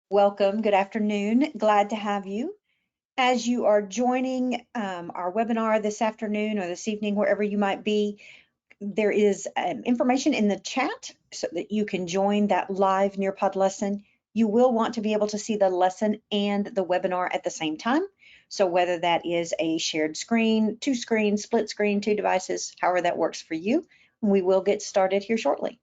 Welcome, good afternoon. Glad to have you. As you are joining our webinar this afternoon or this evening, wherever you might be, there is information in the chat so that you can join that live Nearpod lesson. You will want to be able to see the lesson and the webinar at the same time. So whether that is a shared screen, two screens, split screen, two devices, however that works for you, we will get started here shortly.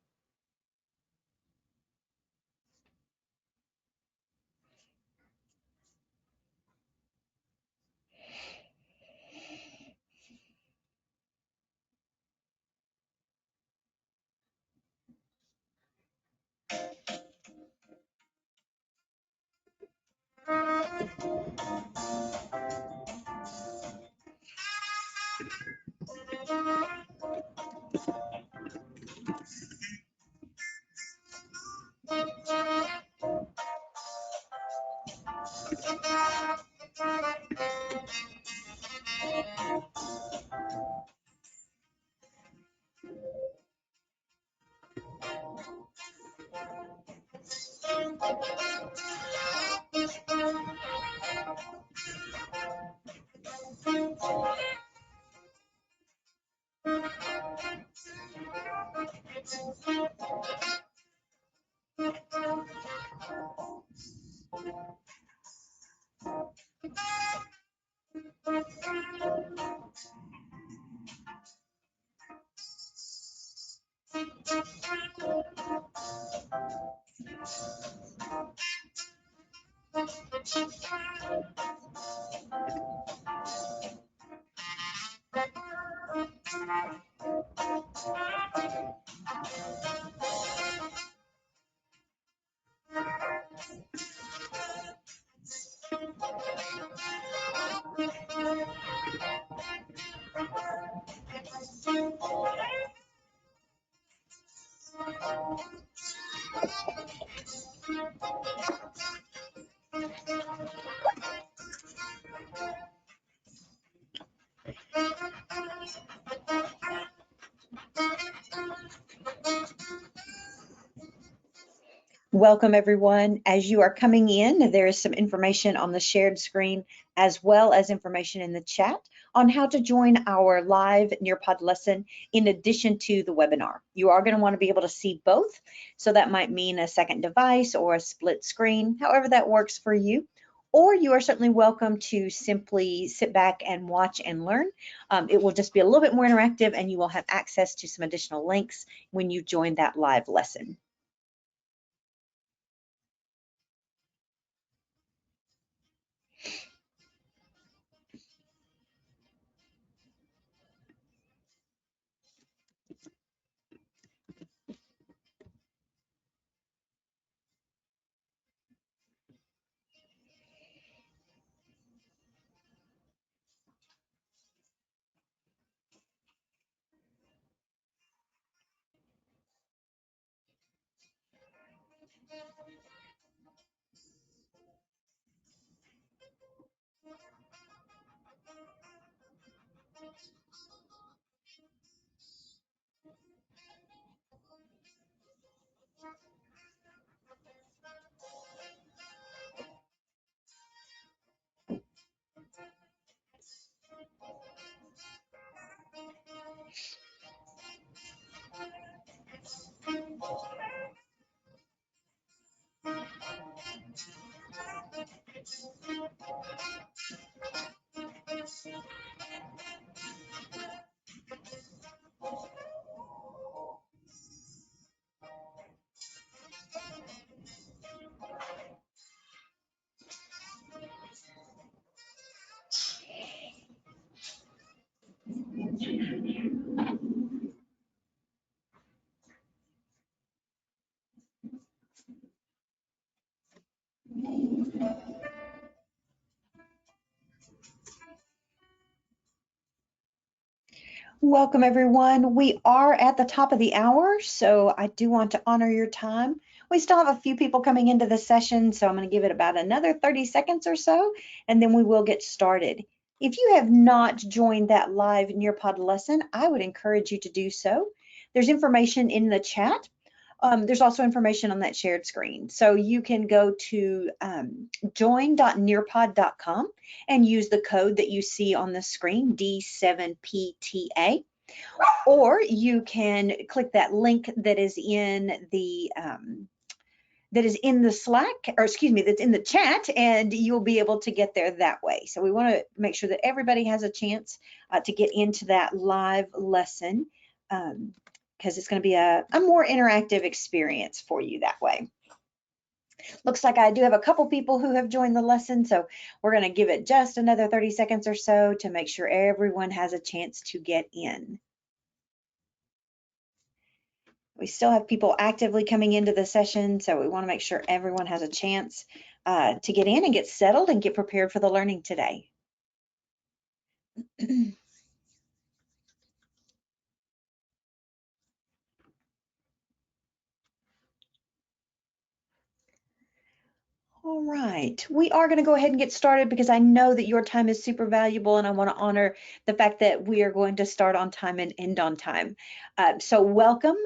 Welcome everyone. As you are coming in, there is some information on the shared screen as well as information in the chat on how to join our live Nearpod lesson in addition to the webinar. You are going to want to be able to see both, so that might mean a second device or a split screen, however that works for you. Or you are certainly welcome to simply sit back and watch and learn. It will just be a little bit more interactive and you will have access to some additional links when you join that live lesson. Welcome everyone. We are at the top of the hour, so I do want to honor your time. We still have a few people coming into the session, so I'm going to give it about another 30 seconds or so, and then we will get started. If you have not joined that live Nearpod lesson, I would encourage you to do so. There's information in the chat There's also information on that shared screen. So you can go to join.nearpod.com and use the code that you see on the screen, D7PTA, or you can click that link that is in the Slack, or excuse me, that's in the chat, and you'll be able to get there that way. So we want to make sure that everybody has a chance to get into that live lesson, because it's going to be a more interactive experience for you that way. Looks like I do have a couple people who have joined the lesson, so we're going to give it just another 30 seconds or so to make sure everyone has a chance to get in. We still have people actively coming into the session, so we want to make sure everyone has a chance to get in and get settled and get prepared for the learning today. All right, we are going to go ahead and get started because I know that your time is super valuable, and I want to honor the fact that we are going to start on time and end on time. So welcome.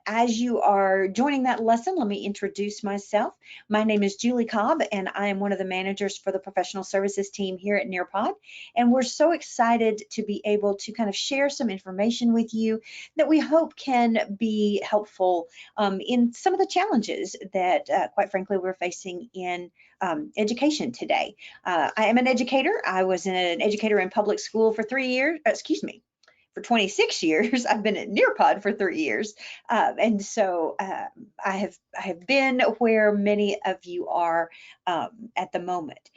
As you are joining that lesson, let me introduce myself. My name is Julie Cobb, and I am one of the managers for the professional services team here at Nearpod. And we're so excited to be able to kind of share some information with you that we hope can be helpful in some of the challenges that, quite frankly, we're facing in education today. I am an educator. I was an educator in public school for 3 years, for 26 years. I've been at Nearpod for 3 years. And so I have been where many of you are at the moment.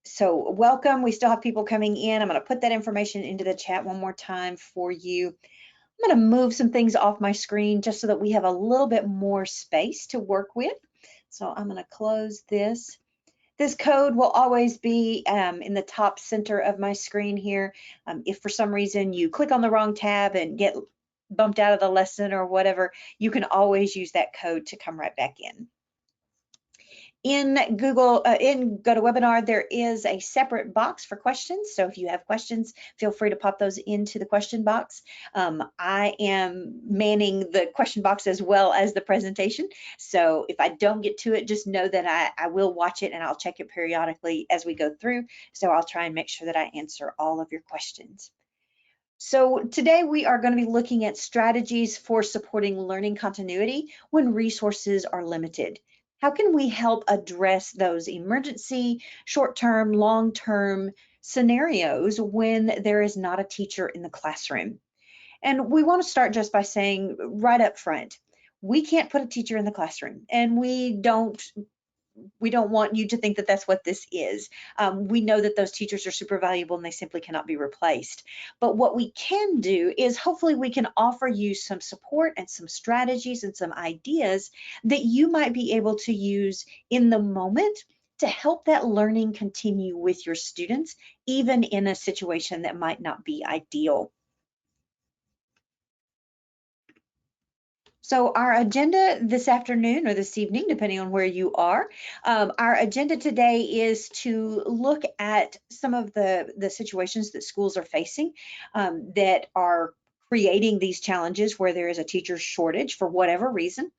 So welcome. We still have people coming in. I'm going to put that information into the chat one more time for you. I'm going to move some things off my screen just so that we have a little bit more space to work with. So I'm going to close this. This code will always be in the top center of my screen here. If for some reason you click on the wrong tab and get bumped out of the lesson or whatever, you can always use that code to come right back in. In GoToWebinar, there is a separate box for questions. So if you have questions, feel free to pop those into the question box. I am manning the question box as well as the presentation. So if I don't get to it, just know that I will watch it and I'll check it periodically as we go through. So I'll try and make sure that I answer all of your questions. So today we are going to be looking at strategies for supporting learning continuity when resources are limited. How can we help address those emergency, short-term, long-term scenarios when there is not a teacher in the classroom? And we want to start just by saying right up front, we can't put a teacher in the classroom, and we don't want you to think that that's what this is. We know that those teachers are super valuable and they simply cannot be replaced. But what we can do is hopefully we can offer you some support and some strategies and some ideas that you might be able to use in the moment to help that learning continue with your students, even in a situation that might not be ideal. So our agenda this afternoon or this evening, depending on where you are, our agenda today is to look at some of the situations that schools are facing that are creating these challenges where there is a teacher shortage for whatever reason.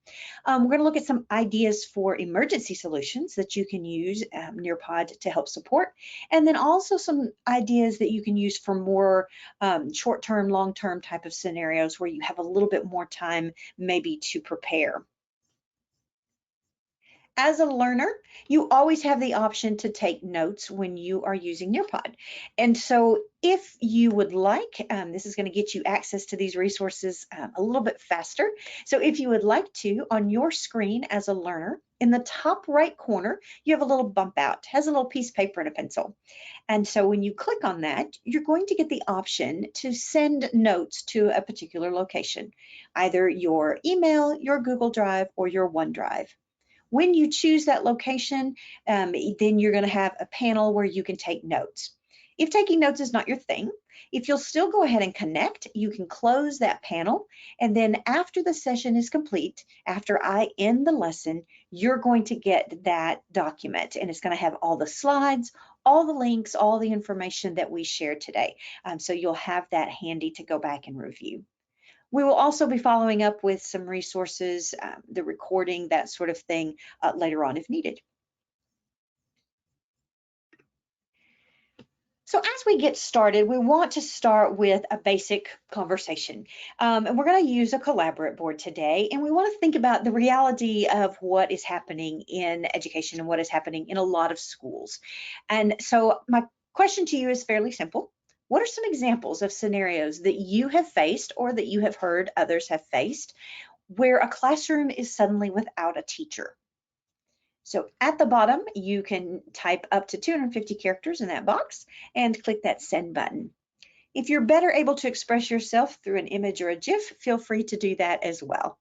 We're going to look at some ideas for emergency solutions that you can use Nearpod to help support, and then also some ideas that you can use for more short-term, long-term type of scenarios where you have a little bit more time maybe to prepare. As a learner, you always have the option to take notes when you are using Nearpod. And so if you would like, this is going to get you access to these resources a little bit faster. So if you would like to, on your screen as a learner, in the top right corner, you have a little bump out, it has a little piece of paper and a pencil. And so when you click on that, you're going to get the option to send notes to a particular location, either your email, your Google Drive, or your OneDrive. When you choose that location, then you're going to have a panel where you can take notes. If taking notes is not your thing, if you'll still go ahead and connect, you can close that panel. And then after the session is complete, after I end the lesson, you're going to get that document, and it's going to have all the slides, all the links, all the information that we shared today. So you'll have that handy to go back and review. We will also be following up with some resources, the recording, that sort of thing, later on if needed. So as we get started, we want to start with a basic conversation. And we're going to use a collaborate board today, and we want to think about the reality of what is happening in education and what is happening in a lot of schools. And so my question to you is fairly simple. What are some examples of scenarios that you have faced or that you have heard others have faced where a classroom is suddenly without a teacher? So at the bottom, you can type up to 250 characters in that box and click that send button. If you're better able to express yourself through an image or a GIF, feel free to do that as well.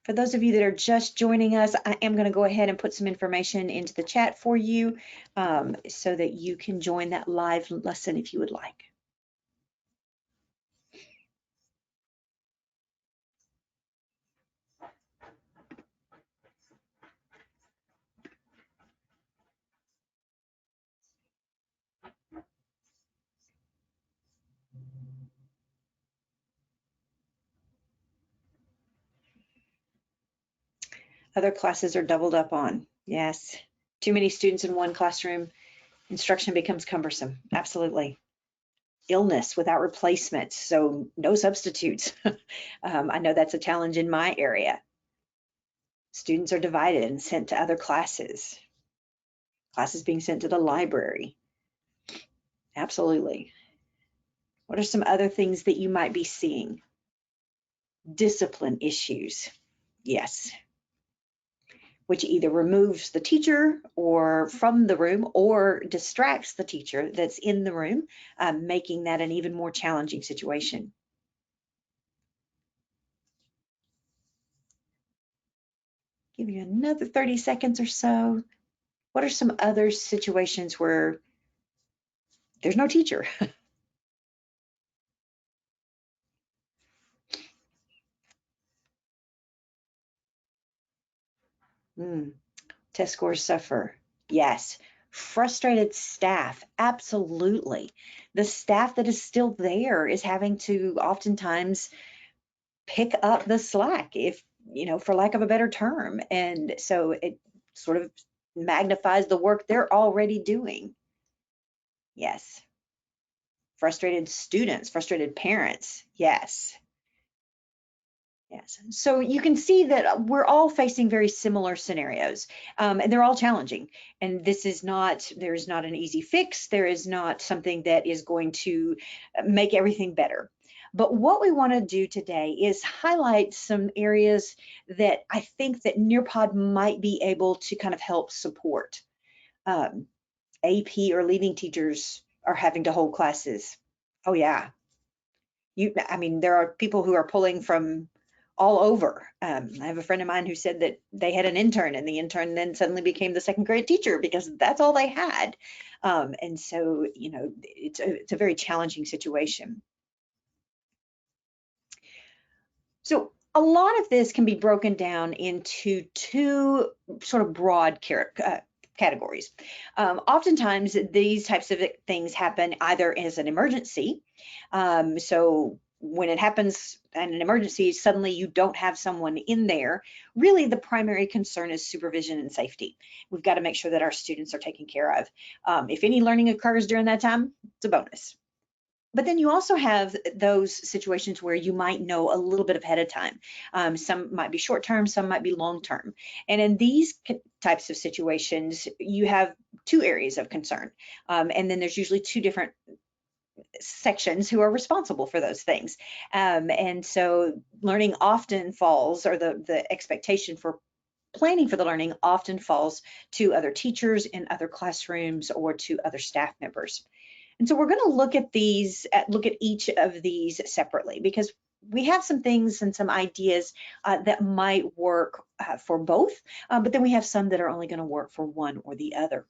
For those of you that are just joining us, I am going to go ahead and put some information into the chat for you so that you can join that live lesson if you would like. Other classes are doubled up on. Yes. Too many students in one classroom, instruction becomes cumbersome. Absolutely. Illness without replacements, so no substitutes. I know that's a challenge in my area. Students are divided and sent to other classes. Classes being sent to the library. Absolutely. What are some other things that you might be seeing? Discipline issues. Yes. Which either removes the teacher or from the room or distracts the teacher that's in the room, making that an even more challenging situation. Give you another 30 seconds or so. What are some other situations where there's no teacher? Test scores suffer. Yes. Frustrated staff. Absolutely. The staff that is still there is having to oftentimes pick up the slack, if, for lack of a better term. And so it sort of magnifies the work they're already doing. Yes. Frustrated students, frustrated parents. Yes. Yes. So you can see that we're all facing very similar scenarios, and they're all challenging. And there's not an easy fix. There is not something that is going to make everything better. But what we want to do today is highlight some areas that I think that Nearpod might be able to kind of help support. AP or leaving teachers are having to hold classes. Oh yeah. There are people who are pulling from all over. I have a friend of mine who said that they had an intern, and the intern then suddenly became the second grade teacher because that's all they had. And so, it's a very challenging situation. So a lot of this can be broken down into two sort of broad categories. Oftentimes, these types of things happen either as an emergency. So when it happens in an emergency, suddenly you don't have someone in there. Really, the primary concern is supervision and safety. We've got to make sure that our students are taken care of. If any learning occurs during that time, it's a bonus. But then you also have those situations where you might know a little bit ahead of time. Some might be short term, some might be long term. And in these types of situations, you have two areas of concern. And then there's usually two different sections who are responsible for those things. And so learning often falls, or the expectation for planning for the learning often falls to other teachers in other classrooms or to other staff members. And so we're going to look at each of these separately, because we have some things and some ideas that might work for both, but then we have some that are only going to work for one or the other.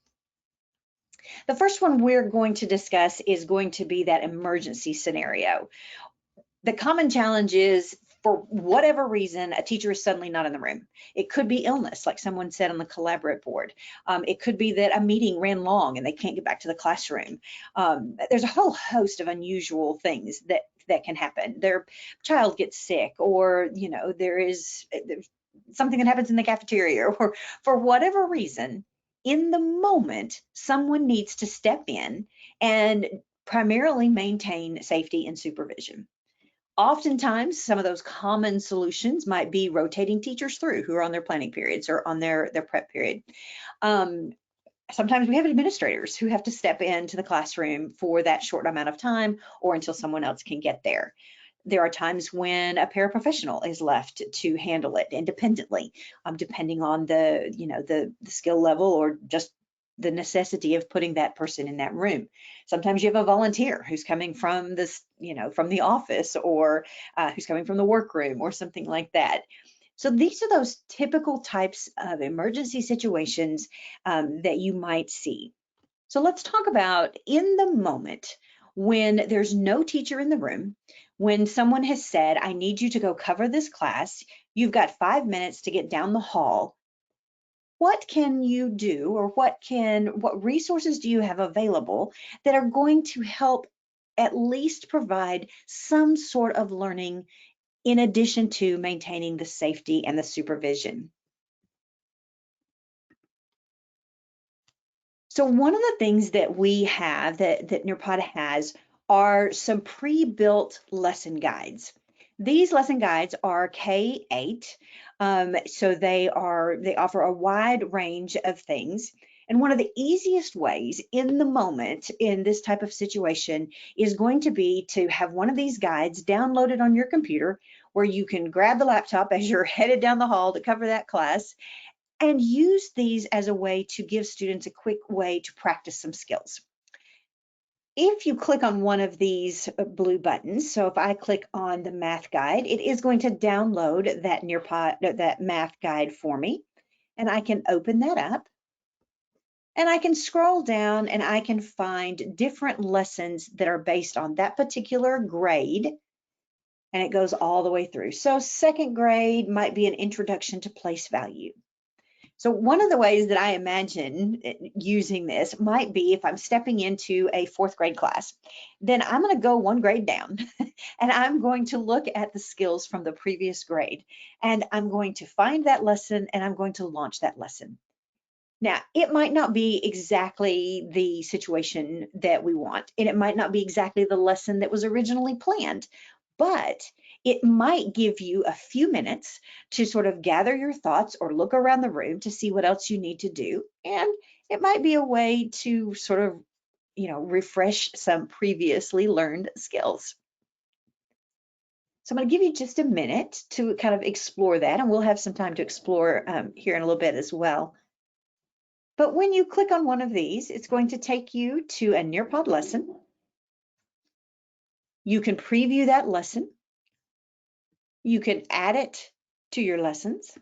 The first one we're going to discuss is going to be that emergency scenario. The common challenge is for whatever reason, a teacher is suddenly not in the room. It could be illness, like someone said on the collaborate board. It could be that a meeting ran long and they can't get back to the classroom. There's a whole host of unusual things that can happen. Their child gets sick, or there's something that happens in the cafeteria, or for whatever reason, in the moment, someone needs to step in and primarily maintain safety and supervision. Oftentimes, some of those common solutions might be rotating teachers through who are on their planning periods or on their prep period. Sometimes we have administrators who have to step into the classroom for that short amount of time or until someone else can get there. There are times when a paraprofessional is left to handle it independently, depending on the skill level or just the necessity of putting that person in that room. Sometimes you have a volunteer who's coming from this, from the office, or who's coming from the workroom or something like that. So these are those typical types of emergency situations that you might see. So let's talk about in the moment when there's no teacher in the room, when someone has said, I need you to go cover this class, you've got 5 minutes to get down the hall. What can you do, or what resources do you have available that are going to help at least provide some sort of learning in addition to maintaining the safety and the supervision? So one of the things that we have, that Nearpod has, are some pre-built lesson guides. These lesson guides are K-8, so they offer a wide range of things. And one of the easiest ways in the moment in this type of situation is going to be to have one of these guides downloaded on your computer, where you can grab the laptop as you're headed down the hall to cover that class, and use these as a way to give students a quick way to practice some skills. If you click on one of these blue buttons, so if I click on the math guide, it is going to download that Nearpod, that math guide for me, and I can open that up, and I can scroll down and I can find different lessons that are based on that particular grade, and it goes all the way through. So second grade might be an introduction to place value. So one of the ways that I imagine using this might be if I'm stepping into a 4th grade class, then I'm going to go 1 grade down and I'm going to look at the skills from the previous grade, and I'm going to find that lesson and I'm going to launch that lesson. Now, it might not be exactly the situation that we want, and it might not be exactly the lesson that was originally planned, but it might give you a few minutes to sort of gather your thoughts or look around the room to see what else you need to do. And it might be a way to sort of, refresh some previously learned skills. So I'm going to give you just a minute to kind of explore that, and we'll have some time to explore here in a little bit as well. But when you click on one of these, it's going to take you to a Nearpod lesson. You can preview that lesson. You can add it to your lessons.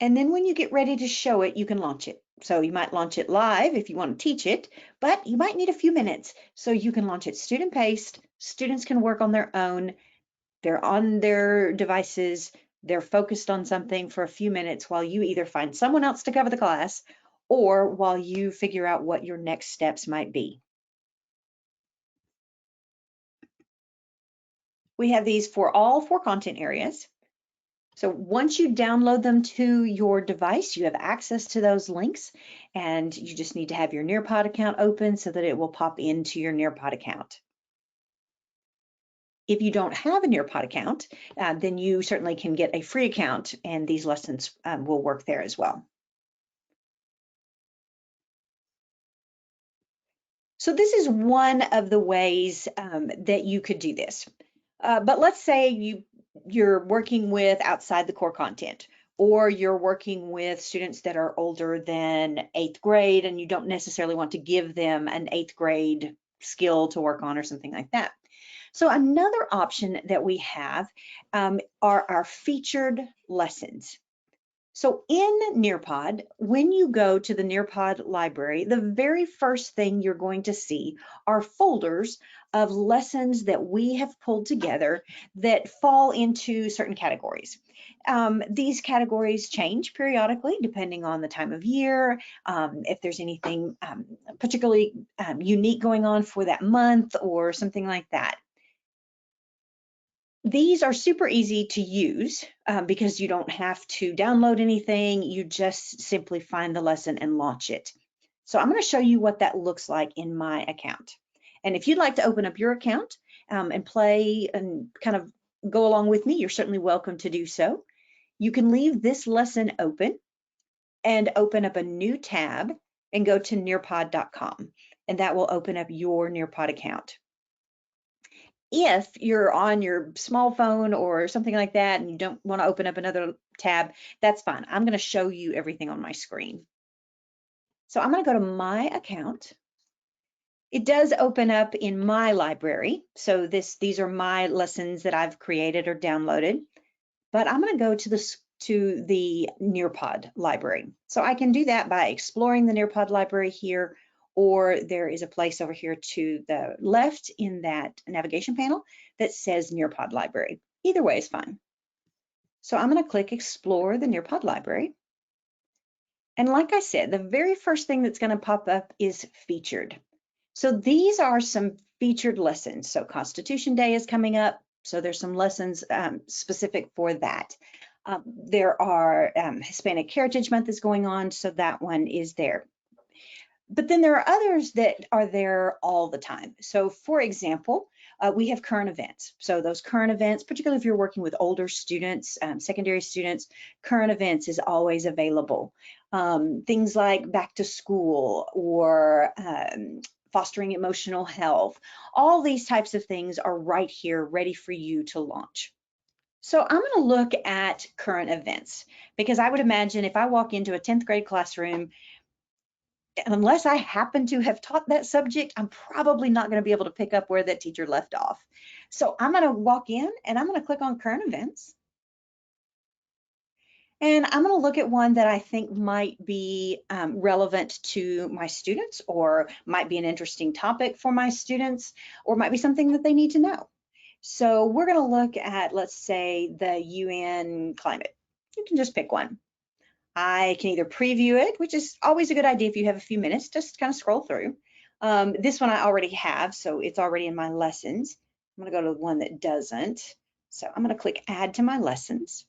And then when you get ready to show it, you can launch it. So you might launch it live if you want to teach it, but you might need a few minutes. So you can launch it student-paced. Students can work on their own. They're on their devices. They're focused on something for a few minutes while you either find someone else to cover the class or while you figure out what your next steps might be. We have these for all 4 content areas. So once you download them to your device, you have access to those links, and you just need to have your Nearpod account open so that it will pop into your Nearpod account. If you don't have a Nearpod account, then you certainly can get a free account, and these lessons will work there as well. So this is one of the ways that you could do this. But let's say you're working with outside the core content, or you're working with students that are older than 8th grade and you don't necessarily want to give them an 8th grade skill to work on or something like that. So another option that we have are our featured lessons. So in Nearpod, when you go to the Nearpod library, the very first thing you're going to see are folders of lessons that we have pulled together that fall into certain categories. These categories change periodically depending on the time of year, if there's anything particularly unique going on for that month or something like that. These are super easy to use because you don't have to download anything. You just simply find the lesson and launch it. So I'm going to show you what that looks like in my account. And if you'd like to open up your account and play and kind of go along with me, you're certainly welcome to do so. You can leave this lesson open and open up a new tab and go to nearpod.com, and that will open up your Nearpod account. If you're on your small phone or something like that and you don't want to open up another tab, that's fine. I'm going to show you everything on my screen. So I'm going to go to my account. It does open up in my library. So these are my lessons that I've created or downloaded, but I'm going to go to the Nearpod library. So I can do that by exploring the Nearpod library here, or there is a place over here to the left in that navigation panel that says Nearpod library. Either way is fine. So I'm going to click explore the Nearpod library. And like I said, the very first thing that's going to pop up is featured. So these are some featured lessons. So Constitution Day is coming up, so there's some lessons specific for that. There are Hispanic Heritage Month is going on, so that one is there. But then there are others that are there all the time. So for example, we have current events. So those current events, particularly if you're working with older students, secondary students, current events is always available. Things like back to school or fostering emotional health, all these types of things are right here ready for you to launch. So I'm going to look at current events because I would imagine if I walk into a 10th grade classroom, unless I happen to have taught that subject, I'm probably not going to be able to pick up where that teacher left off. So I'm going to walk in and I'm going to click on current events. And I'm going to look at one that I think might be relevant to my students, or might be an interesting topic for my students, or might be something that they need to know. So we're going to look at, let's say, the UN climate. You can just pick one. I can either preview it, which is always a good idea if you have a few minutes, just kind of scroll through. This one I already have, so it's already in my lessons. I'm going to go to one that doesn't. So I'm going to click add to my lessons.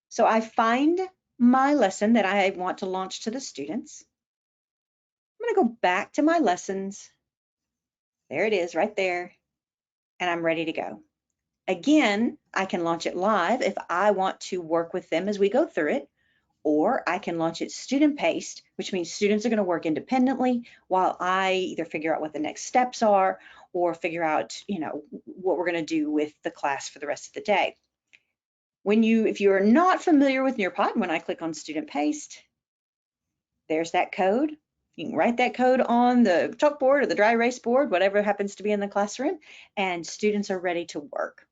So I find my lesson that I want to launch to the students. I'm going to go back to my lessons. There it is right there. And I'm ready to go. Again, I can launch it live if I want to work with them as we go through it, or I can launch it student-paced, which means students are going to work independently while I either figure out what the next steps are or figure out, what we're going to do with the class for the rest of the day. If you're not familiar with Nearpod, when I click on student-paced, there's that code. You can write that code on the chalkboard or the dry erase board, whatever happens to be in the classroom, and students are ready to work.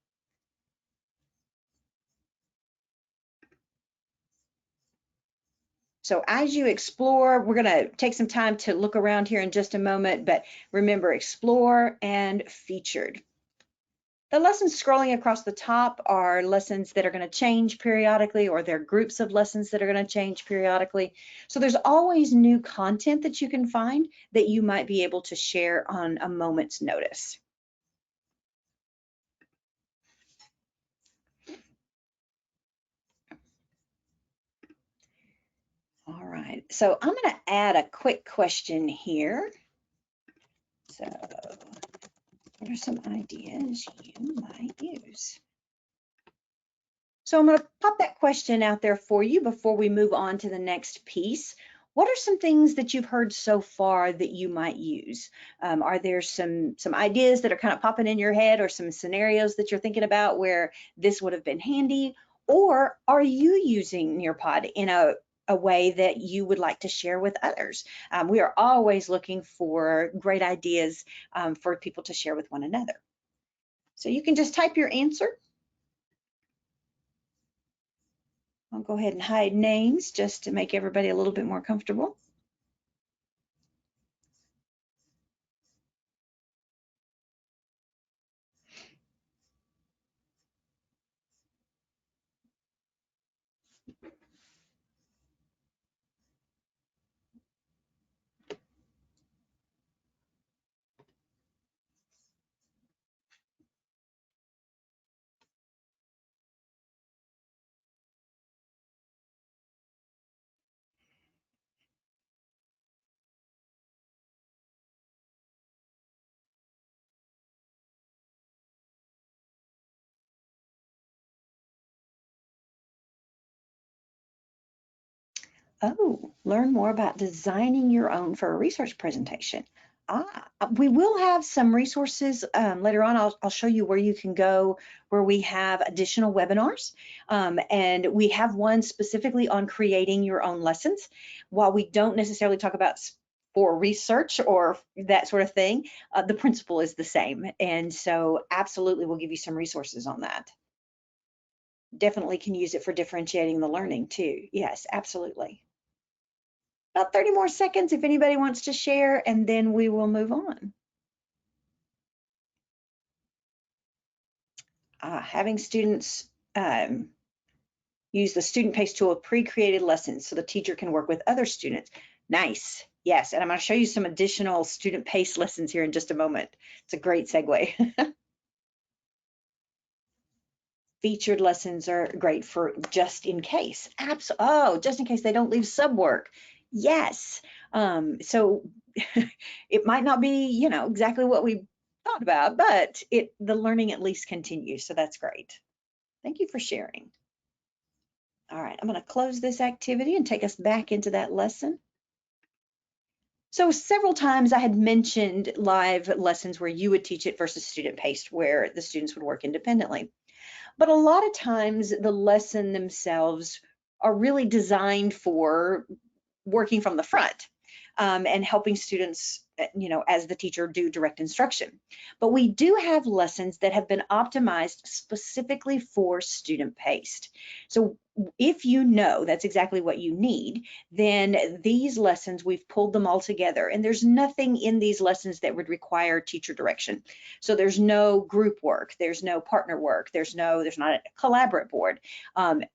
So as you explore, we're going to take some time to look around here in just a moment, but remember, explore and featured. The lessons scrolling across the top are lessons that are going to change periodically, or they're groups of lessons that are going to change periodically. So there's always new content that you can find that you might be able to share on a moment's notice. All right, so I'm going to add a quick question here. So what are some ideas you might use? So I'm going to pop that question out there for you before we move on to the next piece. What are some things that you've heard so far that you might use? Are there some ideas that are kind of popping in your head, or some scenarios that you're thinking about where this would have been handy? Or are you using Nearpod in a way that you would like to share with others? We are always looking for great ideas for people to share with one another. So you can just type your answer. I'll go ahead and hide names just to make everybody a little bit more comfortable. Oh, learn more about designing your own for a research presentation. We will have some resources later on. I'll show you where you can go, where we have additional webinars. And we have one specifically on creating your own lessons. While we don't necessarily talk about for research or that sort of thing, the principle is the same. And so absolutely we'll give you some resources on that. Definitely can use it for differentiating the learning too. Yes, absolutely. About 30 more seconds if anybody wants to share, and then we will move on. Having students use the student pace tool of pre-created lessons so the teacher can work with other students. Nice. Yes, and I'm going to show you some additional student pace lessons here in just a moment. It's a great segue. Featured lessons are great for just in case. Oh, just in case they don't leave sub work. Yes. So it might not be, exactly what we thought about, but the learning at least continues. So that's great. Thank you for sharing. All right, I'm going to close this activity and take us back into that lesson. So several times I had mentioned live lessons where you would teach it versus student paced, where the students would work independently. But a lot of times the lesson themselves are really designed for working from the front and helping students, as the teacher, do direct instruction. But we do have lessons that have been optimized specifically for student paced. So if you know that's exactly what you need, then these lessons, we've pulled them all together, and there's nothing in these lessons that would require teacher direction. So there's no group work, there's no partner work, there's not a collaborate board.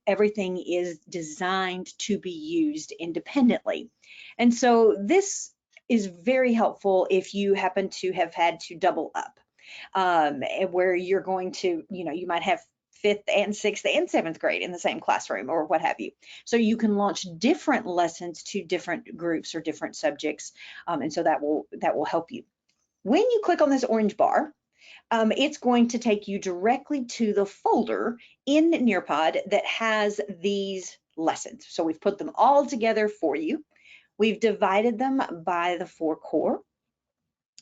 Everything is designed to be used independently. And so this is very helpful if you happen to have had to double up, where you're going to, you might have 5th and 6th and 7th grade in the same classroom or what have you. So you can launch different lessons to different groups or different subjects. And so that will help you. When you click on this orange bar, it's going to take you directly to the folder in Nearpod that has these lessons. So we've put them all together for you. We've divided them by the 4 core.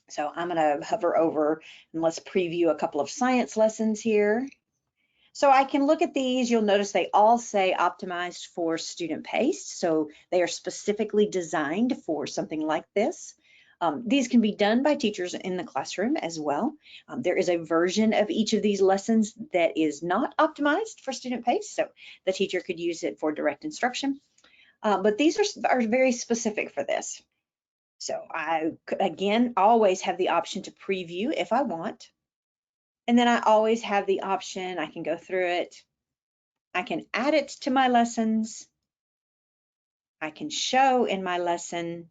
So I'm going to hover over and let's preview a couple of science lessons here. So I can look at these. You'll notice they all say optimized for student paced. So they are specifically designed for something like this. These can be done by teachers in the classroom as well. There is a version of each of these lessons that is not optimized for student pace, so the teacher could use it for direct instruction. But these are very specific for this. So I, again, always have the option to preview if I want. And then I always have the option, I can go through it. I can add it to my lessons. I can show in my lesson,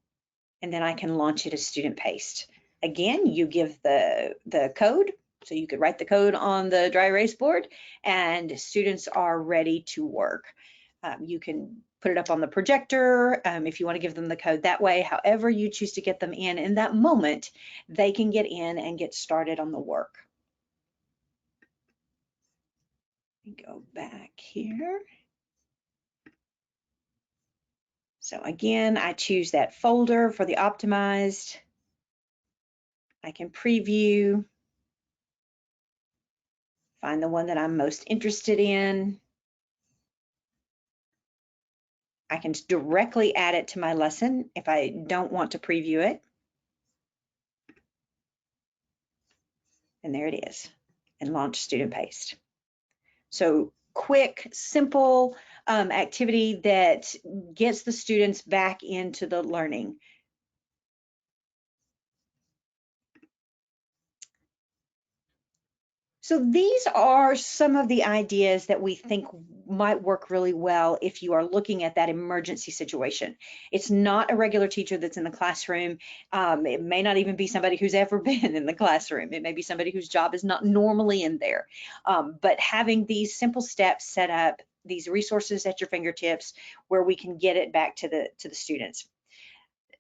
and then I can launch it as student paced. Again, you give the code, so you could write the code on the dry erase board, and students are ready to work. You can put it up on the projector if you want to give them the code that way. However you choose to get them in that moment, they can get in and get started on the work. Let me go back here. So again, I choose that folder for the optimized. I can preview, find the one that I'm most interested in. I can directly add it to my lesson if I don't want to preview it. And there it is, and launch student paced. So quick, simple activity that gets the students back into the learning. So these are some of the ideas that we think might work really well if you are looking at that emergency situation. It's not a regular teacher that's in the classroom. It may not even be somebody who's ever been in the classroom. It may be somebody whose job is not normally in there. But having these simple steps set up, these resources at your fingertips where we can get it back to the students.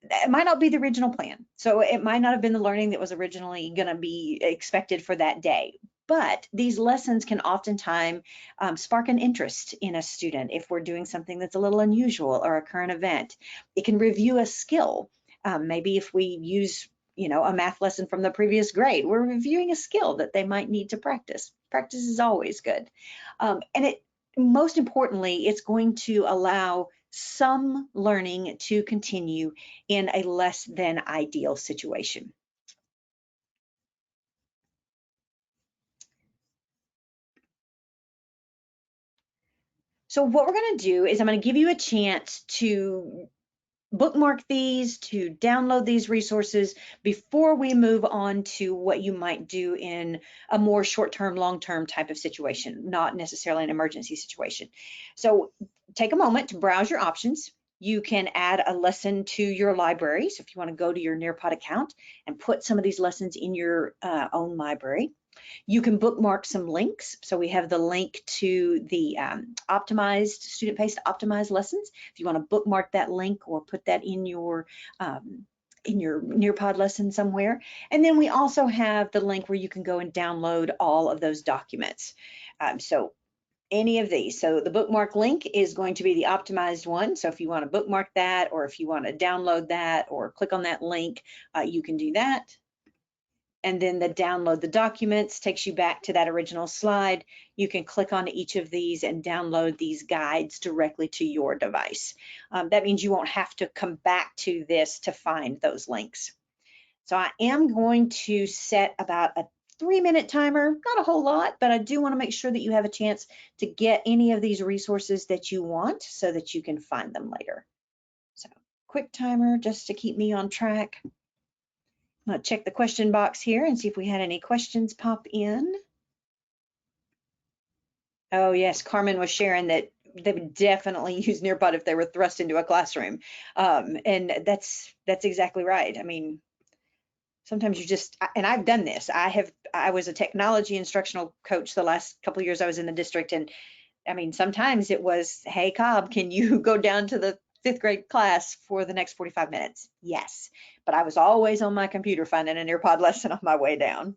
It might not be the original plan. So it might not have been the learning that was originally going to be expected for that day. But these lessons can oftentimes spark an interest in a student if we're doing something that's a little unusual or a current event. It can review a skill. Maybe if we use, a math lesson from the previous grade, we're reviewing a skill that they might need to practice. Practice is always good. And most importantly, it's going to allow some learning to continue in a less than ideal situation. So what we're going to do is I'm going to give you a chance to bookmark these, to download these resources before we move on to what you might do in a more short-term, long-term type of situation, not necessarily an emergency situation. So take a moment to browse your options. You can add a lesson to your library. So if you want to go to your Nearpod account and put some of these lessons in your own library. You can bookmark some links. So we have the link to the optimized, student-paced optimized lessons. If you want to bookmark that link or put that in your Nearpod lesson somewhere. And then we also have the link where you can go and download all of those documents. So any of these. So the bookmark link is going to be the optimized one. So if you want to bookmark that, or if you want to download that or click on that link, you can do that. And then the download the documents takes you back to that original slide. You can click on each of these and download these guides directly to your device. That means you won't have to come back to this to find those links. So I am going to set about a 3-minute timer, not a whole lot, but I do want to make sure that you have a chance to get any of these resources that you want so that you can find them later. So quick timer just to keep me on track. I'm going to check the question box here and see if we had any questions pop in. Oh yes, Carmen was sharing that they would definitely use Nearpod if they were thrust into a classroom. And that's exactly right. I mean, sometimes you just, and I've done this. I was a technology instructional coach the last couple of years I was in the district. And I mean, sometimes it was, hey, Cobb, can you go down to the 5th grade class for the next 45 minutes? Yes, but I was always on my computer finding a Nearpod lesson on my way down.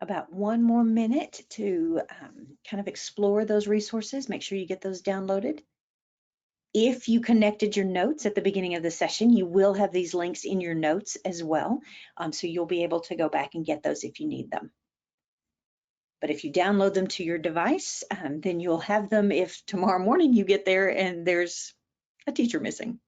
About 1 more minute to kind of explore those resources. Make sure you get those downloaded. If you connected your notes at the beginning of the session, you will have these links in your notes as well. So you'll be able to go back and get those if you need them. But if you download them to your device, then you'll have them if tomorrow morning you get there and there's a teacher missing.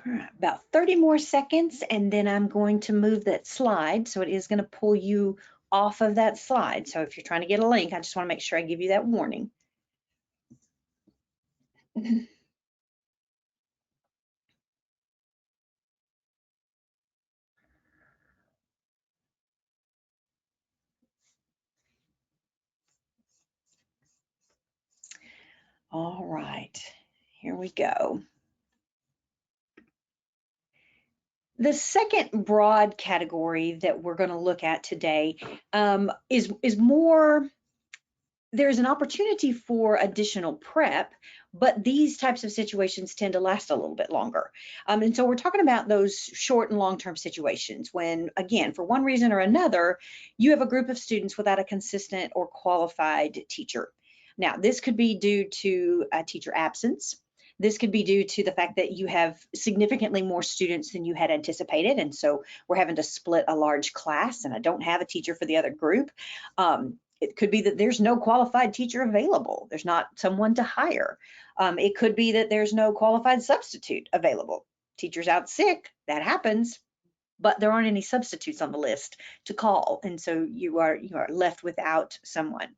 All right, about 30 more seconds, and then I'm going to move that slide. So it is going to pull you off of that slide. So if you're trying to get a link, I just want to make sure I give you that warning. All right, here we go. The second broad category that we're going to look at today is more, there's an opportunity for additional prep, but these types of situations tend to last a little bit longer. And so we're talking about those short and long-term situations when, again, for one reason or another, you have a group of students without a consistent or qualified teacher. Now, this could be due to a teacher absence. This could be due to the fact that you have significantly more students than you had anticipated, and so we're having to split a large class, and I don't have a teacher for the other group. It could be that there's no qualified teacher available. There's not someone to hire. It could be that there's no qualified substitute available. Teacher's out sick, that happens, but there aren't any substitutes on the list to call, and so you are left without someone.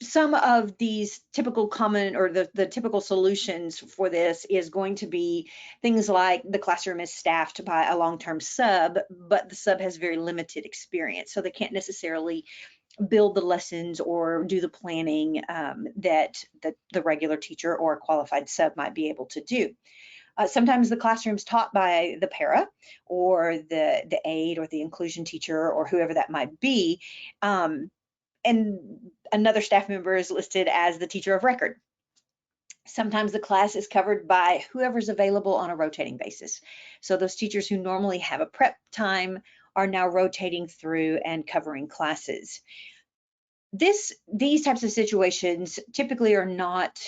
Some of these typical common, or the typical solutions for this is going to be things like the classroom is staffed by a long-term sub, but the sub has very limited experience, so they can't necessarily build the lessons or do the planning that the regular teacher or a qualified sub might be able to do. Sometimes the classroom's taught by the para or the aide or the inclusion teacher or whoever that might be. And another staff member is listed as the teacher of record. Sometimes the class is covered by whoever's available on a rotating basis. So those teachers who normally have a prep time are now rotating through and covering classes. These types of situations typically are not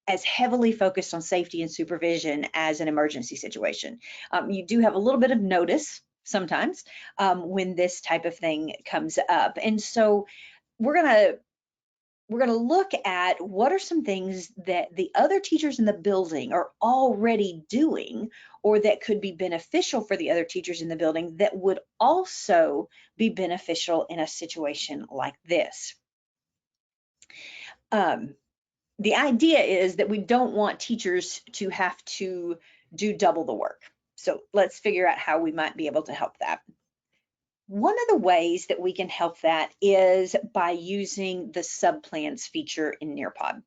as heavily focused on safety and supervision as an emergency situation. You do have a little bit of notice sometimes when this type of thing comes up. And so we're gonna look at what are some things that the other teachers in the building are already doing, or that could be beneficial for the other teachers in the building that would also be beneficial in a situation like this. The idea is that we don't want teachers to have to do double the work. So let's figure out how we might be able to help that. One of the ways that we can help that is by using the subplans feature in Nearpod.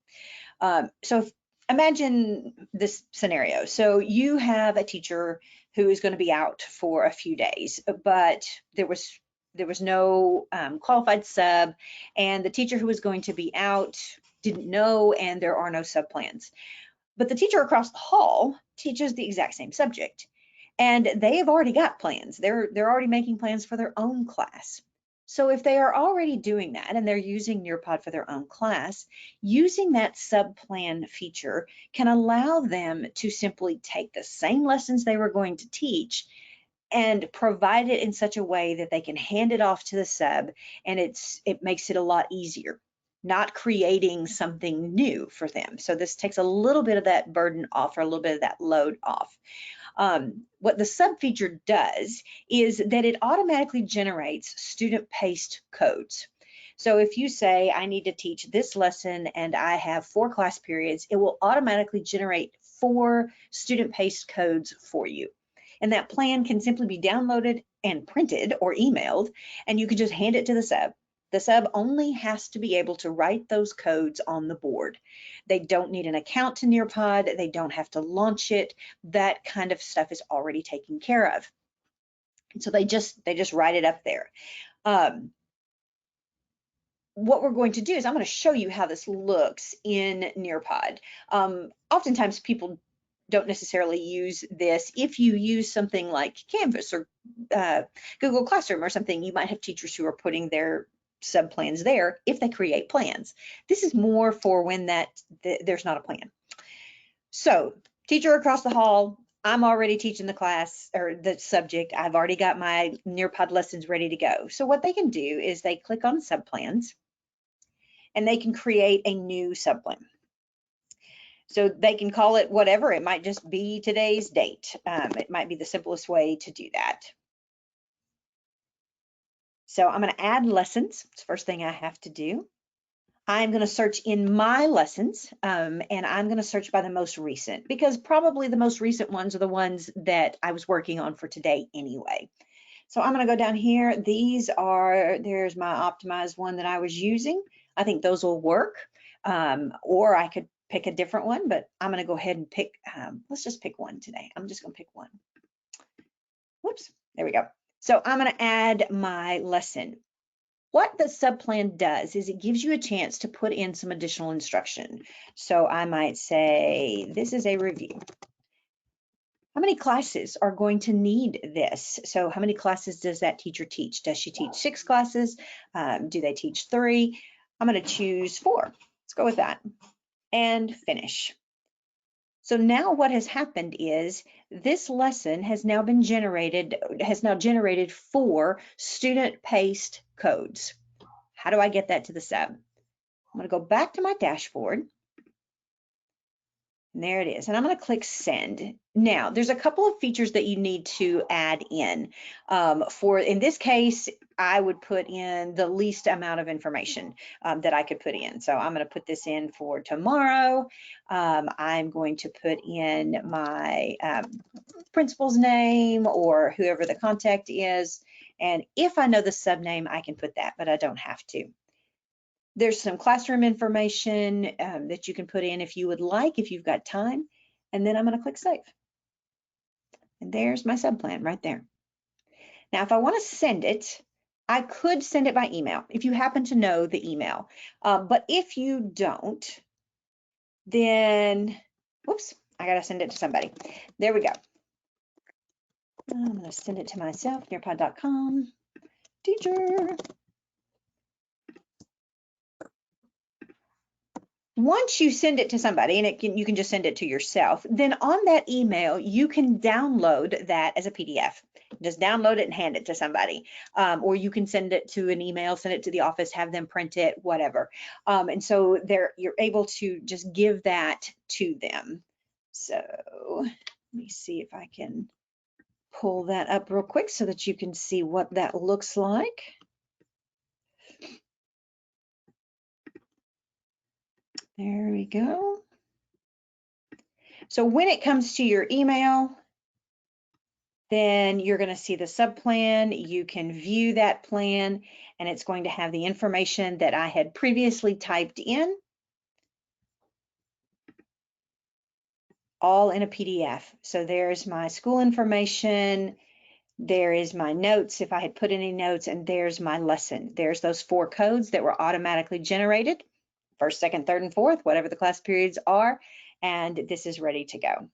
So imagine this scenario. So you have a teacher who is going to be out for a few days, but there was no qualified sub, and the teacher who was going to be out didn't know, and there are no subplans. But the teacher across the hall teaches the exact same subject, and they have already got plans. They're already making plans for their own class. So if they are already doing that and they're using Nearpod for their own class, using that subplan feature can allow them to simply take the same lessons they were going to teach and provide it in such a way that they can hand it off to the sub, and it makes it a lot easier, not creating something new for them. So this takes a little bit of that burden off, or a little bit of that load off. What the sub feature does is that it automatically generates student-paced codes. So if you say, I need to teach this lesson and I have 4 class periods, it will automatically generate 4 student-paced codes for you. And that plan can simply be downloaded and printed or emailed, and you can just hand it to the sub. The sub only has to be able to write those codes on the board. They don't need an account to Nearpod. They don't have to launch it. That kind of stuff is already taken care of. And so they just write it up there. What we're going to do is I'm going to show you how this looks in Nearpod. Oftentimes people don't necessarily use this. If you use something like Canvas or Google Classroom or something, you might have teachers who are putting their subplans there if they create plans. This is more for when there's not a plan. So teacher across the hall, I'm already teaching the class or the subject. I've already got my Nearpod lessons ready to go. So what they can do is they click on subplans and they can create a new subplan. So they can call it whatever. It might just be today's date. It might be the simplest way to do that. So I'm going to add lessons. It's the first thing I have to do. I'm going to search in my lessons, and I'm going to search by the most recent, because probably the most recent ones are the ones that I was working on for today anyway. So I'm going to go down here. There's my optimized one that I was using. I think those will work. or I could pick a different one, but I'm going to go ahead and pick, let's just pick one today. I'm just going to pick one. Whoops, there we go. So I'm going to add my lesson. What the subplan does is it gives you a chance to put in some additional instruction. So I might say, this is a review. How many classes are going to need this? So how many classes does that teacher teach? Does she teach 6 classes? Do they teach 3? I'm going to choose 4. Let's go with that and finish. So now what has happened is this lesson has now generated 4 student-paced codes. How do I get that to the sub? I'm going to go back to my dashboard. And there it is. And I'm going to click send. Now, there's a couple of features that you need to add in. In this case, I would put in the least amount of information that I could put in. So I'm going to put this in for tomorrow. I'm going to put in my principal's name or whoever the contact is. And if I know the sub name, I can put that, but I don't have to. There's some classroom information that you can put in if you would like, if you've got time. And then I'm going to click save. And there's my subplan right there. Now, if I want to send it, I could send it by email if you happen to know the email. But if you don't, then, whoops, I got to send it to somebody. There we go. I'm going to send it to myself, nearpod.com, teacher. Once you send it to somebody, and you can just send it to yourself, then on that email, you can download that as a PDF. Just download it and hand it to somebody. Or you can send it to an email, send it to the office, have them print it, whatever. And so you're able to just give that to them. So let me see if I can pull that up real quick so that you can see what that looks like. There we go. So when it comes to your email, then you're going to see the subplan. You can view that plan, and it's going to have the information that I had previously typed in, all in a PDF. So there's my school information. There is my notes, if I had put any notes, and there's my lesson. There's those 4 codes that were automatically generated, 1st, 2nd, 3rd, and 4th, whatever the class periods are, and this is ready to go.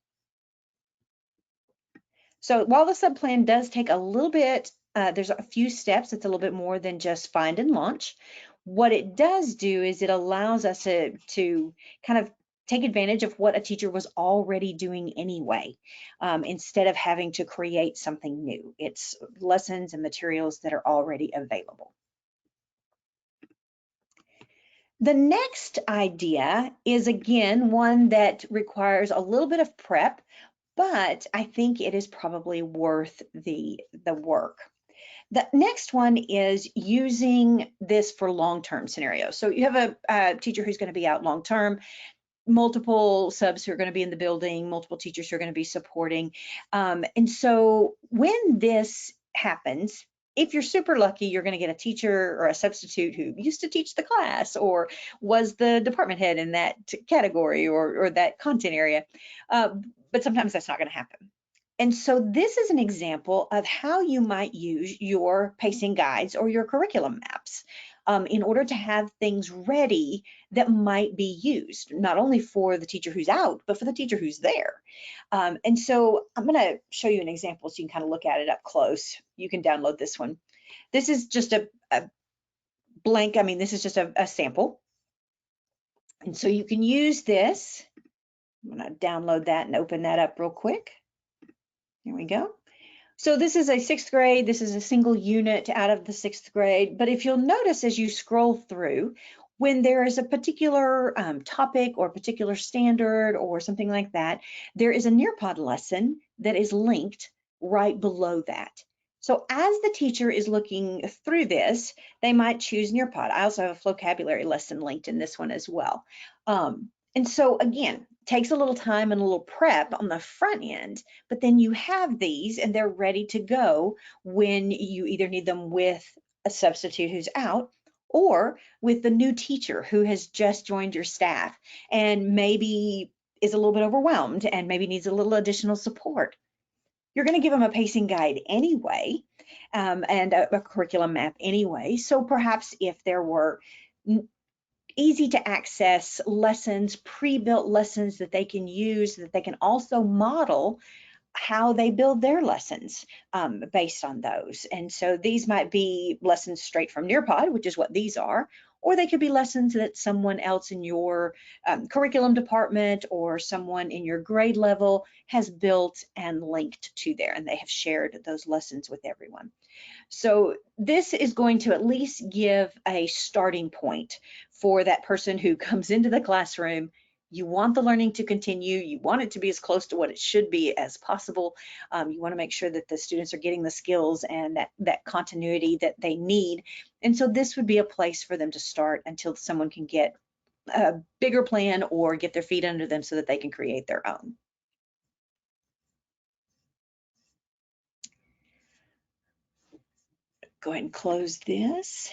So while the subplan does take a little bit, there's a few steps. It's a little bit more than just find and launch. What it does do is it allows us to kind of take advantage of what a teacher was already doing anyway, instead of having to create something new. It's lessons and materials that are already available. The next idea is, again, one that requires a little bit of prep, but I think it is probably worth the work. The next one is using this for long-term scenarios. So you have a teacher who's going to be out long-term, multiple subs who are going to be in the building, multiple teachers who are going to be supporting. And so when this happens, if you're super lucky, you're going to get a teacher or a substitute who used to teach the class or was the department head in that category or that content area. But sometimes that's not going to happen. And so this is an example of how you might use your pacing guides or your curriculum maps in order to have things ready that might be used, not only for the teacher who's out, but for the teacher who's there. And so I'm going to show you an example so you can kind of look at it up close. You can download this one. This is just a blank, I mean, this is just a sample. And so you can use this. I'm going to download that and open that up real quick. Here we go. So this is a 6th grade. This is a single unit out of the 6th grade. But if you'll notice as you scroll through, when there is a particular topic or particular standard or something like that, there is a Nearpod lesson that is linked right below that. So as the teacher is looking through this, they might choose Nearpod. I also have a vocabulary lesson linked in this one as well. And so again, takes a little time and a little prep on the front end, but then you have these and they're ready to go when you either need them with a substitute who's out or with the new teacher who has just joined your staff and maybe is a little bit overwhelmed and maybe needs a little additional support. You're going to give them a pacing guide anyway, and a curriculum map anyway. So perhaps if there were easy to access lessons, pre-built lessons that they can use, that they can also model how they build their lessons based on those. And so these might be lessons straight from Nearpod, which is what these are, or they could be lessons that someone else in your curriculum department or someone in your grade level has built and linked to there, and they have shared those lessons with everyone. So this is going to at least give a starting point for that person who comes into the classroom. You want the learning to continue. You want it to be as close to what it should be as possible. You want to make sure that the students are getting the skills and that continuity that they need. And so this would be a place for them to start until someone can get a bigger plan or get their feet under them so that they can create their own. Go ahead and close this.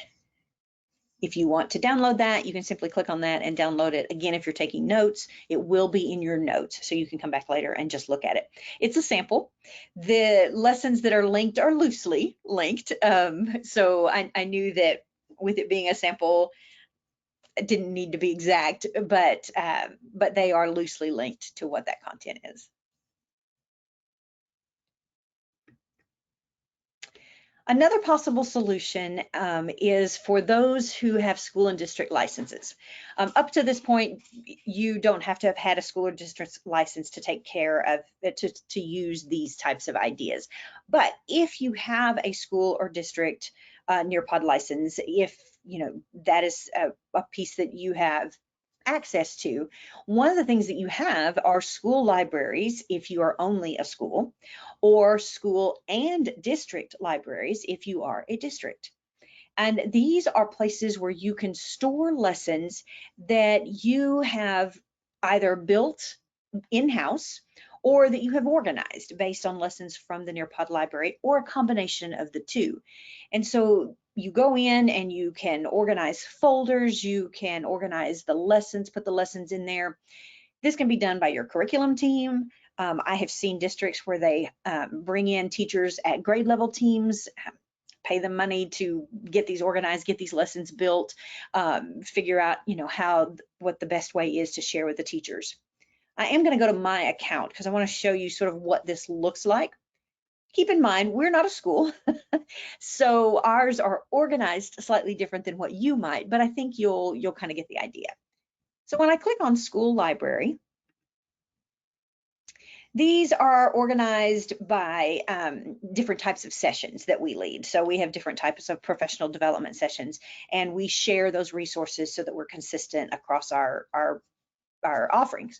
If you want to download that, you can simply click on that and download it. Again, if you're taking notes, it will be in your notes, so you can come back later and just look at it. It's a sample. The lessons that are linked are loosely linked. So I knew that with it being a sample, it didn't need to be exact, but they are loosely linked to what that content is. Another possible solution is for those who have school and district licenses. Up to this point, you don't have to have had a school or district license to take care of, to use these types of ideas. But if you have a school or district Nearpod license, if that is a piece that you have access to, one of the things that you have are school libraries if you are only a school, or school and district libraries if you are a district. And these are places where you can store lessons that you have either built in-house or that you have organized based on lessons from the Nearpod library, or a combination of the two. And so you go in and you can organize folders, you can organize the lessons, put the lessons in there. This can be done by your curriculum team. I have seen districts where they bring in teachers at grade level teams, pay them money to get these organized, get these lessons built, figure out what the best way is to share with the teachers. I am going to go to my account because I want to show you sort of what this looks like. Keep in mind, we're not a school, so ours are organized slightly different than what you might, but I think you'll kind of get the idea. So when I click on school library, these are organized by different types of sessions that we lead. So we have different types of professional development sessions, and we share those resources so that we're consistent across our offerings.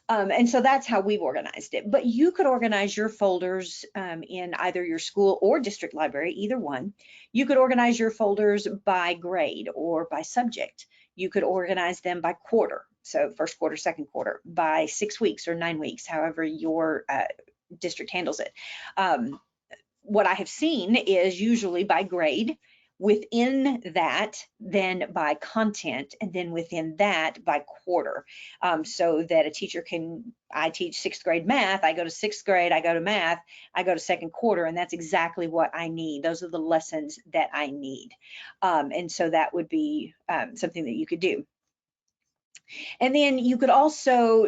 And so that's how we've organized it. But you could organize your folders in either your school or district library, either one. You could organize your folders by grade or by subject. You could organize them by quarter. So first quarter, second quarter, by 6 weeks or 9 weeks, however your district handles it. What I have seen is usually by grade, within that, then by content, and then within that by quarter, so that a teacher I teach 6th grade math, I go to 6th grade, I go to math, I go to second quarter, and that's exactly what I need. Those are the lessons that I need. And so that would be something that you could do. And then you could also,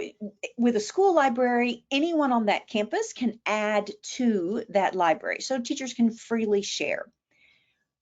with a school library, anyone on that campus can add to that library, so teachers can freely share.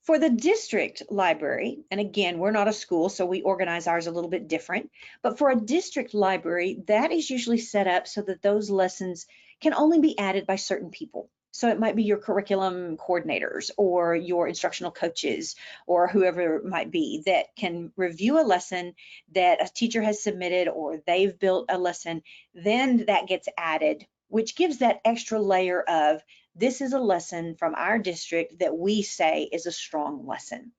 For the district library, and again, we're not a school, so we organize ours a little bit different, but for a district library, that is usually set up so that those lessons can only be added by certain people. So it might be your curriculum coordinators or your instructional coaches or whoever it might be that can review a lesson that a teacher has submitted, or they've built a lesson, then that gets added, which gives that extra layer of, this is a lesson from our district that we say is a strong lesson.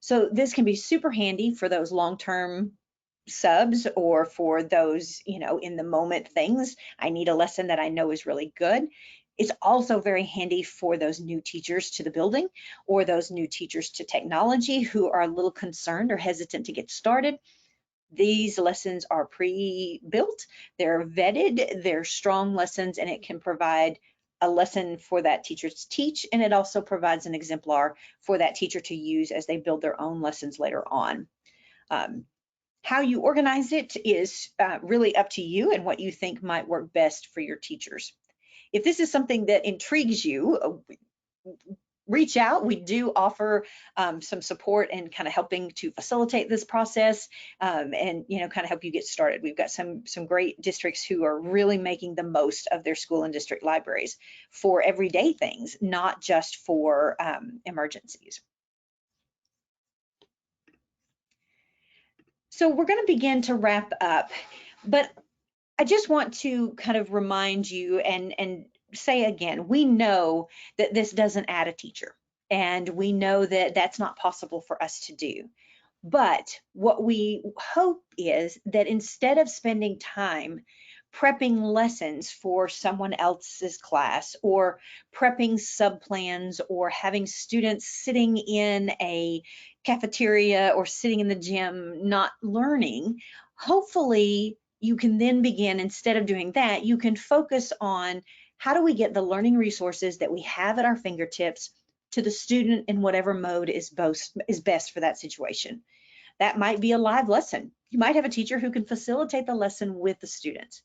So this can be super handy for those long-term subs, or for those, in the moment things. I need a lesson that I know is really good. It's also very handy for those new teachers to the building or those new teachers to technology who are a little concerned or hesitant to get started. These lessons are pre-built, they're vetted, they're strong lessons, and it can provide a lesson for that teacher to teach, and it also provides an exemplar for that teacher to use as they build their own lessons later on. How you organize it is really up to you and what you think might work best for your teachers. If this is something that intrigues you, reach out. We do offer some support and kind of helping to facilitate this process and kind of help you get started. We've got some great districts who are really making the most of their school and district libraries for everyday things, not just for emergencies. So we're going to begin to wrap up, but I just want to kind of remind you and say again, we know that this doesn't add a teacher, and we know that that's not possible for us to do. But what we hope is that instead of spending time prepping lessons for someone else's class or prepping subplans or having students sitting in a cafeteria or sitting in the gym not learning, hopefully you can then begin, instead of doing that, you can focus on how do we get the learning resources that we have at our fingertips to the student in whatever mode is best for that situation. That might be a live lesson. You might have a teacher who can facilitate the lesson with the students.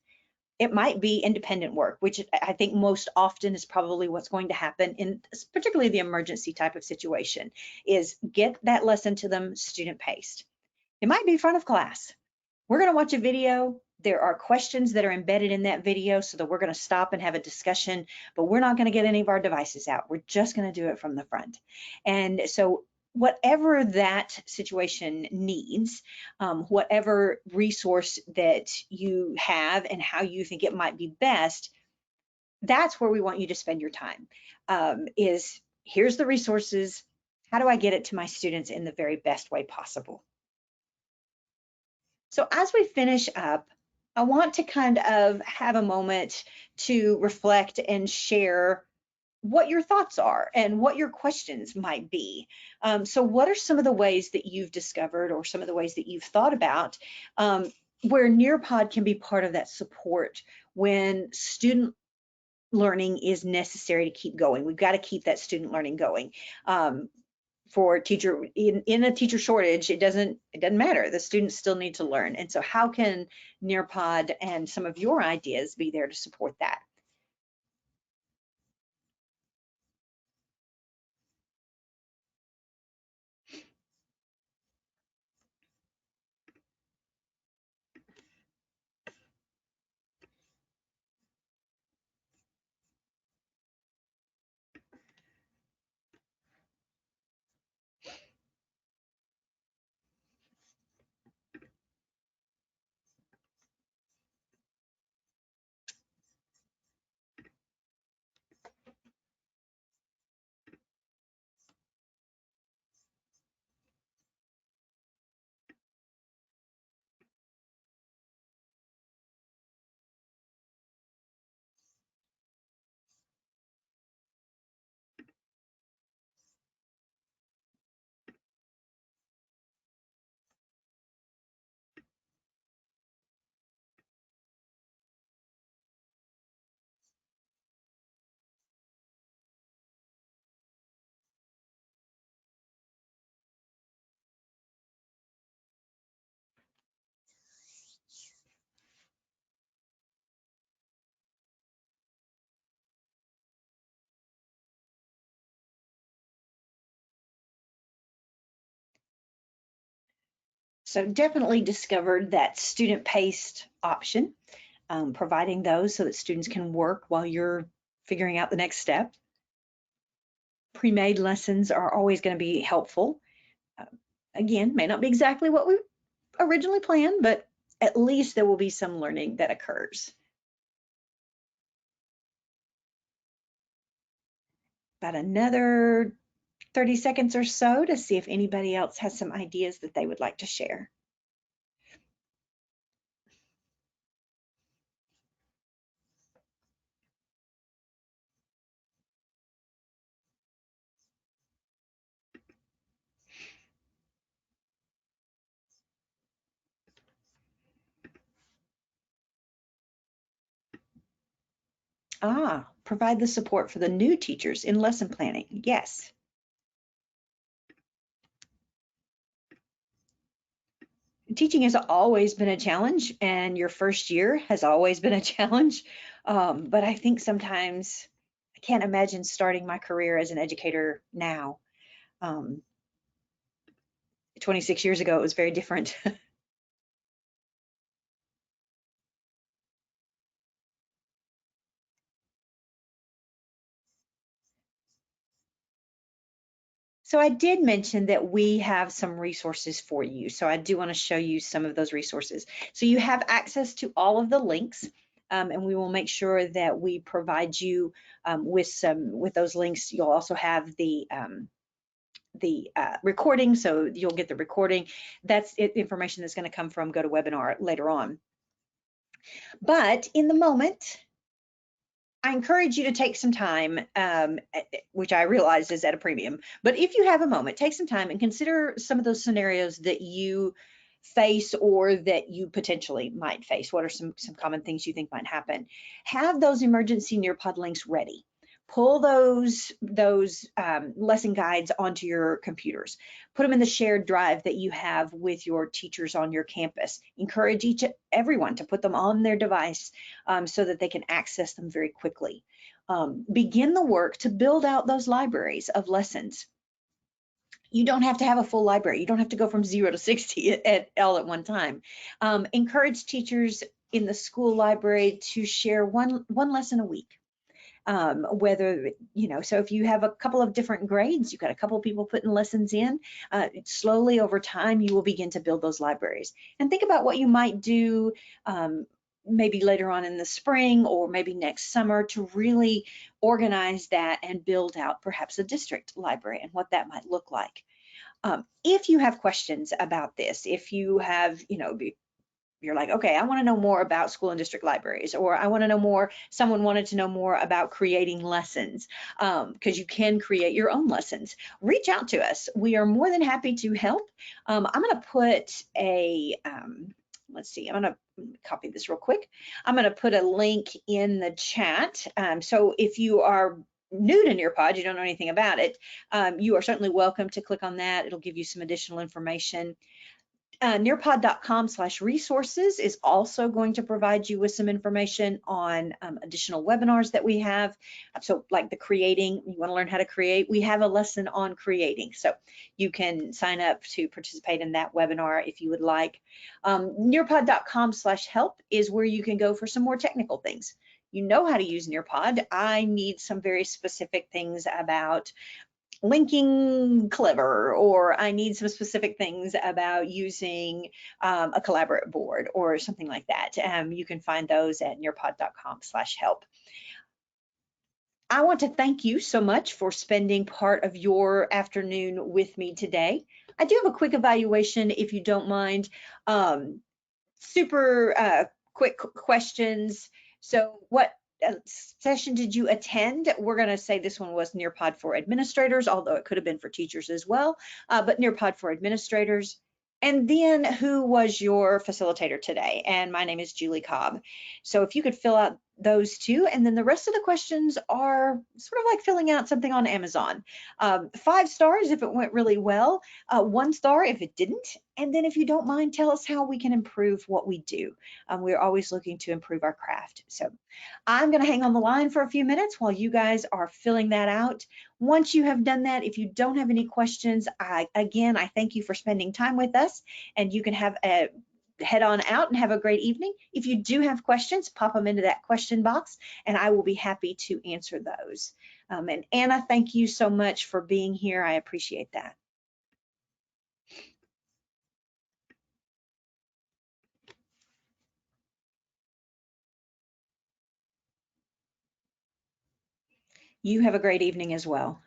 It might be independent work, which I think most often is probably what's going to happen in particularly the emergency type of situation, is get that lesson to them student paced. It might be in front of class. We're going to watch a video. There are questions that are embedded in that video so that we're going to stop and have a discussion, but we're not going to get any of our devices out. We're just going to do it from the front. And so whatever that situation needs, whatever resource that you have and how you think it might be best, that's where we want you to spend your time, is here's the resources. How do I get it to my students in the very best way possible? So as we finish up, I want to kind of have a moment to reflect and share what your thoughts are and what your questions might be. So what are some of the ways that you've discovered or some of the ways that you've thought about where Nearpod can be part of that support when student learning is necessary to keep going? We've got to keep that student learning going. For teacher in a teacher shortage, it doesn't matter. The students still need to learn. And so how can Nearpod and some of your ideas be there to support that? So definitely discovered that student-paced option, providing those so that students can work while you're figuring out the next step. Pre-made lessons are always going to be helpful. Uh, Again, may not be exactly what we originally planned, but at least there will be some learning that occurs. About another 30 seconds or so to see if anybody else has some ideas that they would like to share. Provide the support for the new teachers in lesson planning. Yes. Teaching has always been a challenge, and your first year has always been a challenge. But I think sometimes I can't imagine starting my career as an educator now. 26 years ago, it was very different. So I did mention that we have some resources for you. So I do want to show you some of those resources. So you have access to all of the links, and we will make sure that we provide you with those links. You'll also have the recording, so you'll get the recording. That's information that's going to come from GoToWebinar later on. But in the moment, I encourage you to take some time, which I realize is at a premium, but if you have a moment, take some time and consider some of those scenarios that you face or that you potentially might face. What are some common things you think might happen? Have those emergency Nearpod links ready. Pull those lesson guides onto your computers. Put them in the shared drive that you have with your teachers on your campus. Encourage everyone to put them on their device so that they can access them very quickly. Begin the work to build out those libraries of lessons. You don't have to have a full library. You don't have to go from 0 to 60 all at one time. Encourage teachers in the school library to share one lesson a week. Whether, so if you have a couple of different grades, you've got a couple of people putting lessons in, slowly over time, you will begin to build those libraries. And think about what you might do maybe later on in the spring or maybe next summer to really organize that and build out perhaps a district library and what that might look like. If you have questions about this, if you have, you're like, okay, I want to know more about school and district libraries, or I want to know more, someone wanted to know more about creating lessons, because you can create your own lessons. Reach out to us. We are more than happy to help. I'm going to put let's see, I'm going to copy this real quick. I'm going to put a link in the chat. So if you are new to Nearpod, you don't know anything about it, you are certainly welcome to click on that. It'll give you some additional information. Nearpod.com/resources is also going to provide you with some information on additional webinars that we have. So like the creating, you want to learn how to create, we have a lesson on creating. So you can sign up to participate in that webinar if you would like. Nearpod.com/help is where you can go for some more technical things. You know how to use Nearpod. I need some very specific things about linking Clever, or I need some specific things about using a collaborate board or something like that. You can find those at nearpod.com/help. I want to thank you so much for spending part of your afternoon with me today. I do have a quick evaluation, if you don't mind. Super quick questions. So what session did you attend? We're going to say this one was Nearpod for administrators, although it could have been for teachers as well, but Nearpod for administrators. And then who was your facilitator today? And my name is Julie Cobb. So if you could fill out those two, and then the rest of the questions are sort of like filling out something on Amazon. 5 stars if it went really well, 1 star if it didn't, and then if you don't mind, tell us how we can improve what we do. We're always looking to improve our craft. So I'm going to hang on the line for a few minutes while you guys are filling that out. Once you have done that, if you don't have any questions, again, I thank you for spending time with us, and you can have a head on out and have a great evening. If you do have questions, pop them into that question box and I will be happy to answer those. And Anna, thank you so much for being here. I appreciate that. You have a great evening as well.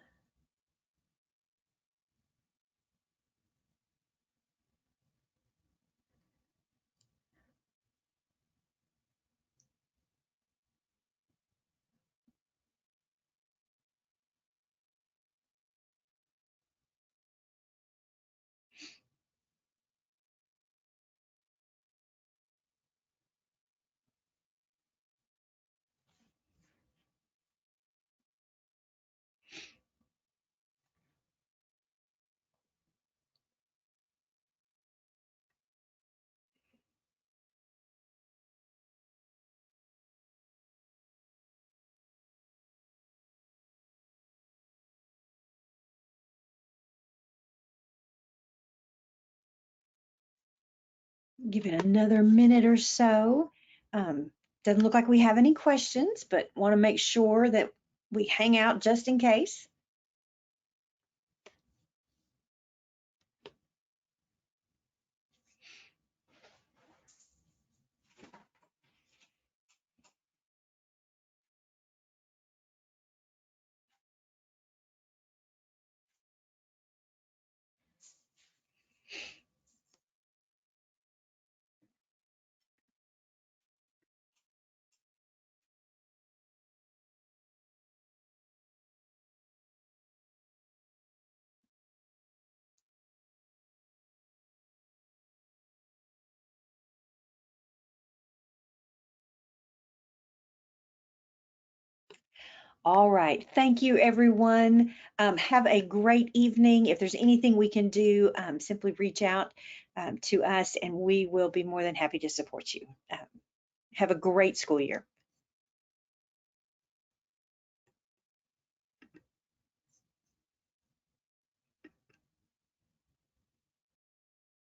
Give it another minute or so. Doesn't look like we have any questions, but want to make sure that we hang out just in case. All right. Thank you, everyone. Have a great evening. If there's anything we can do, simply reach out to us and we will be more than happy to support you. Have a great school year.